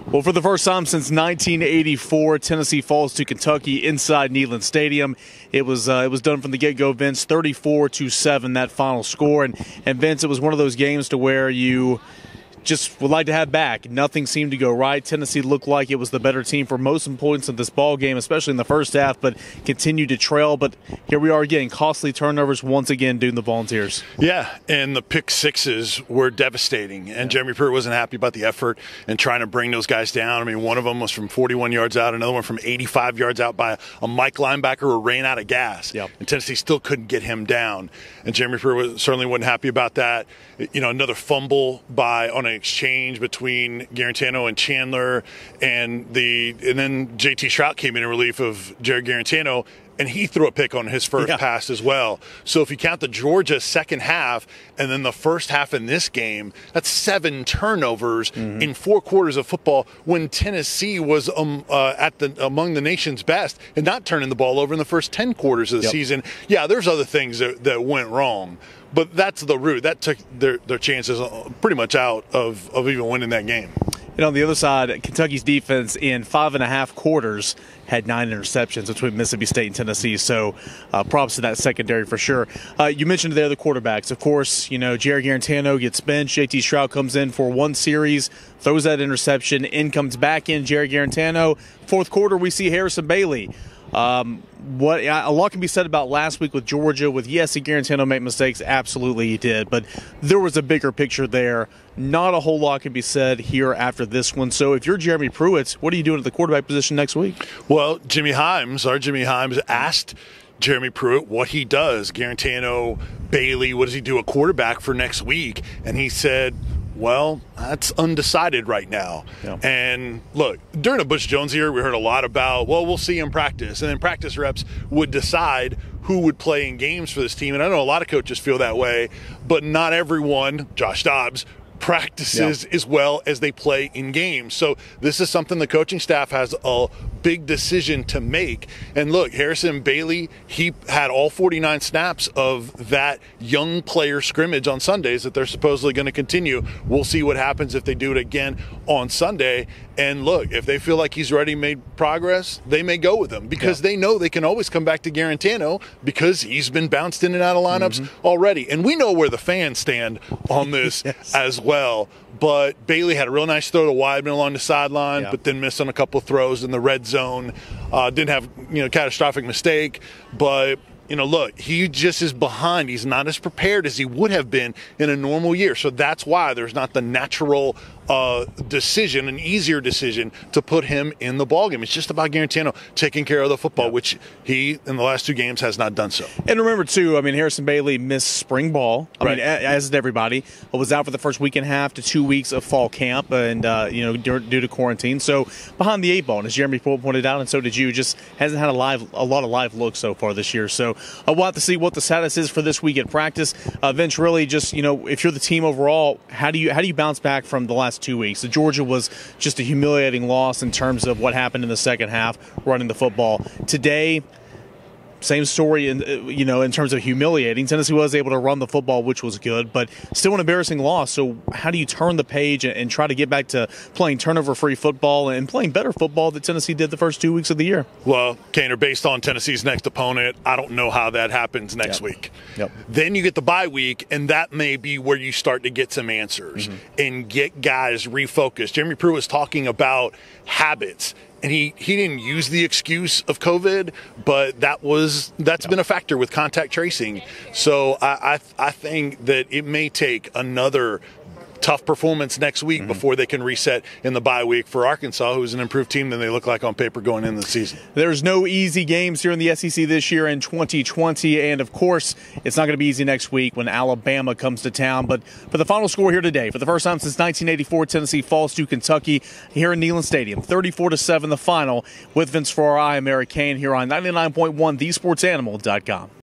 Well, for the first time since 1984, Tennessee falls to Kentucky inside Neyland Stadium. It was done from the get-go, Vince, 34-7, that final score. And Vince, it was one of those games to where you just would like to have back. Nothing seemed to go right. Tennessee looked like it was the better team for most points of this ball game, especially in the first half, but continued to trail. But here we are again, costly turnovers once again due to the Volunteers. Yeah, and the pick sixes were devastating, and Jeremy Pruitt wasn't happy about the effort and trying to bring those guys down. I mean, one of them was from 41 yards out, another one from 85 yards out by a Mike linebacker who ran out of gas. Yep. And Tennessee still couldn't get him down. And Jeremy Pruitt certainly wasn't happy about that. You know, another fumble on an exchange between Garantano and Chandler, and then JT Shrout came in relief of Jared Garantano, and he threw a pick on his first pass as well. So if you count the Georgia second half and then the first half in this game, that's 7 turnovers in 4 quarters of football when Tennessee was among the nation's best and not turning the ball over in the first 10 quarters of the season. Yeah, there's other things that went wrong, but that's the root. That took their chances pretty much out of even winning that game. And on the other side, Kentucky's defense in 5.5 quarters had 9 interceptions between Mississippi State and Tennessee. So props to that secondary for sure. You mentioned there the quarterbacks. Of course, you know, Jared Garantano gets benched. JT Shrout comes in for one series, throws that interception, in comes back in Jared Garantano. Fourth quarter, we see Harrison Bailey. A lot can be said about last week with Georgia. With yes, Garantano made mistakes, absolutely he did, but there was a bigger picture there. Not a whole lot can be said here after this one. So if you're Jeremy Pruitt, what are you doing at the quarterback position next week? Well, our Jimmy Himes asked Jeremy Pruitt what he does. Garantano, Bailey, what does he do a quarterback for next week? And he said, well, that's undecided right now. Yeah. And look, during the Butch Jones year, we heard a lot about, well, we'll see in practice. And then practice reps would decide who would play in games for this team. And I know a lot of coaches feel that way, but not everyone, Josh Dobbs, practices as well as they play in games. So this is something the coaching staff has a big decision to make. And look, Harrison Bailey, he had all 49 snaps of that young player scrimmage on Sundays that they're supposedly going to continue. We'll see what happens if they do it again on Sunday. And look, if they feel like he's already made progress, they may go with him because they know they can always come back to Garantano because he's been bounced in and out of lineups already. And we know where the fans stand on this as well. But Bailey had a real nice throw to Weidman along the sideline, but then missed on a couple of throws in the red zone. Didn't have, catastrophic mistake, but look, he just is behind. He's not as prepared as he would have been in a normal year. So that's why there's not the natural decision, an easier decision to put him in the ballgame. It's just about Garantano taking care of the football, which he, in the last 2 games, has not done so. And remember, too, Harrison Bailey missed spring ball. As did everybody. Was out for the first week and a half to 2 weeks of fall camp and, due to quarantine. So behind the 8 ball, and as Jeremy pointed out, and so did you, just hasn't had a lot of live looks so far this year. So we'll have to see what the status is for this week at practice. Vince, really just, if you're the team overall, how do you bounce back from the last 2 weeks? So Georgia was just a humiliating loss in terms of what happened in the second half running the football. Today, same story in terms of humiliating. Tennessee was able to run the football, which was good, but still an embarrassing loss. So how do you turn the page and try to get back to playing turnover-free football and playing better football that Tennessee did the first 2 weeks of the year? Well, Cainer, based on Tennessee's next opponent, I don't know how that happens next week. Then you get the bye week, and that may be where you start to get some answers and get guys refocused. Jeremy Pruitt was talking about habits. And he didn't use the excuse of COVID, but that's been a factor with contact tracing. So I think that it may take another tough performance next week before they can reset in the bye week for Arkansas, who's an improved team than they look like on paper going into the season. There's no easy games here in the SEC this year in 2020, and of course, it's not going to be easy next week when Alabama comes to town. But for the final score here today, for the first time since 1984, Tennessee falls to Kentucky here in Neyland Stadium, 34-7 the final. With Vince Ferrara, I'm Cain here on 99.1 thesportsanimal.com.